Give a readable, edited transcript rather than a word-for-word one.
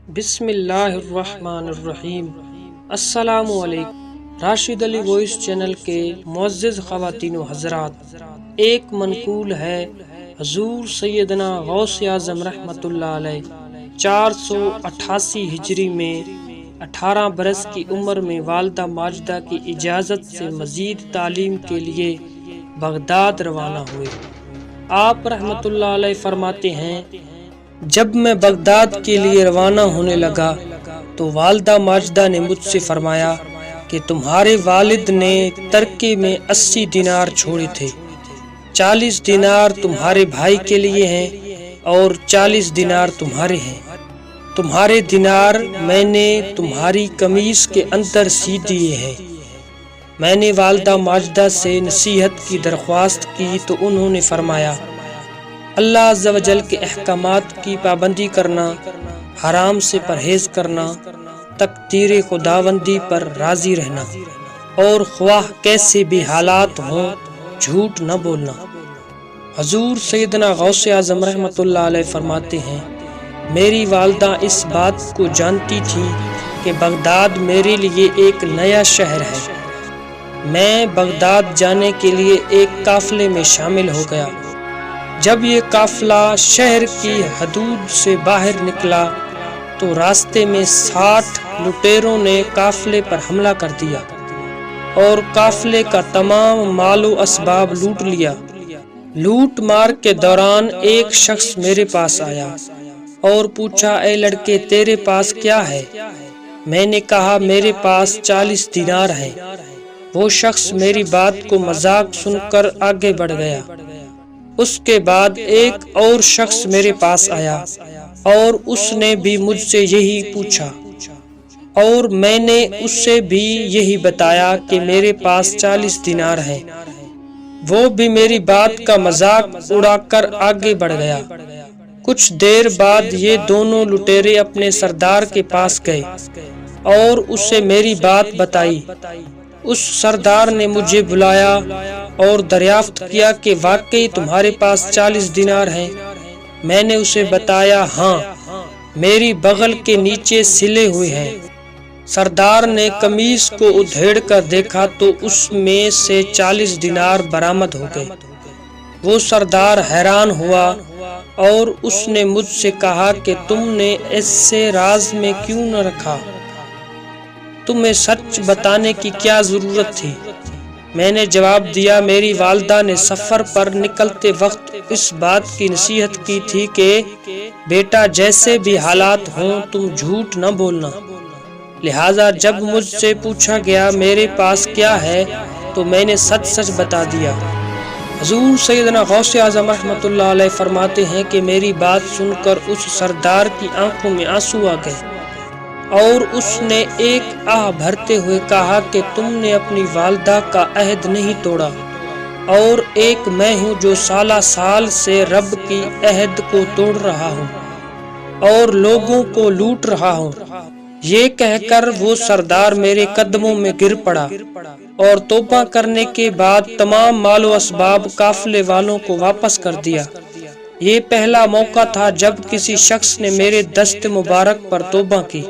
بسم اللہ الرحمن الرحیم۔ السلام علیکم۔ راشد علی وائس چینل کے معزز خواتین و حضرات، ایک منقول ہے حضور سیدنا غوث اعظم رحمۃ اللہ علیہ 488 ہجری میں 18 برس کی عمر میں والدہ ماجدہ کی اجازت سے مزید تعلیم کے لیے بغداد روانہ ہوئے۔ آپ رحمۃ اللہ علیہ فرماتے ہیں، جب میں بغداد کے لیے روانہ ہونے لگا تو والدہ ماجدہ نے مجھ سے فرمایا کہ تمہارے والد نے ترکے میں 80 دینار چھوڑے تھے، 40 دینار تمہارے بھائی کے لیے ہیں اور 40 دینار تمہارے ہیں۔ تمہارے دینار میں نے تمہاری قمیص کے اندر سی دیے ہیں۔ میں نے والدہ ماجدہ سے نصیحت کی درخواست کی تو انہوں نے فرمایا، اللہ عز و جل کے احکامات کی پابندی کرنا، حرام سے پرہیز کرنا، تقدیر خداوندی پر راضی رہنا اور خواہ کیسے بھی حالات ہوں جھوٹ نہ بولنا۔ حضور سیدنا غوث اعظم رحمۃ اللہ علیہ فرماتے ہیں، میری والدہ اس بات کو جانتی تھی کہ بغداد میرے لیے ایک نیا شہر ہے۔ میں بغداد جانے کے لیے ایک قافلے میں شامل ہو گیا۔ جب یہ قافلہ شہر کی حدود سے باہر نکلا تو راستے میں 60 لٹیروں نے قافلے پر حملہ کر دیا اور قافلے کا تمام مال و اسباب لوٹ لیا۔ لوٹ مار کے دوران ایک شخص میرے پاس آیا اور پوچھا، اے لڑکے تیرے پاس کیا ہے؟ میں نے کہا، میرے پاس 40 دینار ہیں۔ وہ شخص میری بات کو مذاق سن کر آگے بڑھ گیا۔ اس کے بعد ایک اور شخص میرے پاس آیا اور اس نے بھی مجھ سے یہی پوچھا اور میں نے اس سے بھی یہی بتایا کہ میرے پاس 40 دینار ہیں۔ وہ بھی میری بات کا مذاق اڑا کر آگے بڑھ گیا۔ کچھ دیر بعد یہ دونوں لٹیرے اپنے سردار کے پاس گئے اور اسے میری بات بتائی۔ اس سردار نے مجھے بلایا اور دریافت کیا کہ واقعی تمہارے پاس 40 دینار ہیں؟ میں نے اسے بتایا، ہاں، میری بغل کے نیچے سلے ہوئے ہیں۔ سردار نے قمیص کو ادھیڑ کر دیکھا تو اس میں سے 40 دینار برآمد ہو گئے۔ وہ سردار حیران ہوا اور اس نے مجھ سے کہا کہ تم نے ایسے راز میں کیوں نہ رکھا؟ تمہیں سچ بتانے کی کیا ضرورت تھی؟ میں نے جواب دیا، میری والدہ نے سفر پر نکلتے وقت اس بات کی نصیحت کی تھی کہ بیٹا جیسے بھی حالات ہوں تم جھوٹ نہ بولنا، لہٰذا جب مجھ سے پوچھا گیا میرے پاس کیا ہے تو میں نے سچ سچ بتا دیا۔ حضور سیدنا غوث اعظم رحمۃ اللہ علیہ فرماتے ہیں کہ میری بات سن کر اس سردار کی آنکھوں میں آنسو آ گئے اور اس نے ایک آہ بھرتے ہوئے کہا کہ تم نے اپنی والدہ کا عہد نہیں توڑا اور ایک میں ہوں جو سالہ سال سے رب کی عہد کو توڑ رہا ہوں اور لوگوں کو لوٹ رہا ہوں۔ یہ کہہ کر وہ سردار میرے قدموں میں گر پڑا اور توبہ کرنے کے بعد تمام مال و اسباب قافلے والوں کو واپس کر دیا۔ یہ پہلا موقع تھا جب کسی شخص نے میرے دست مبارک پر توبہ کی۔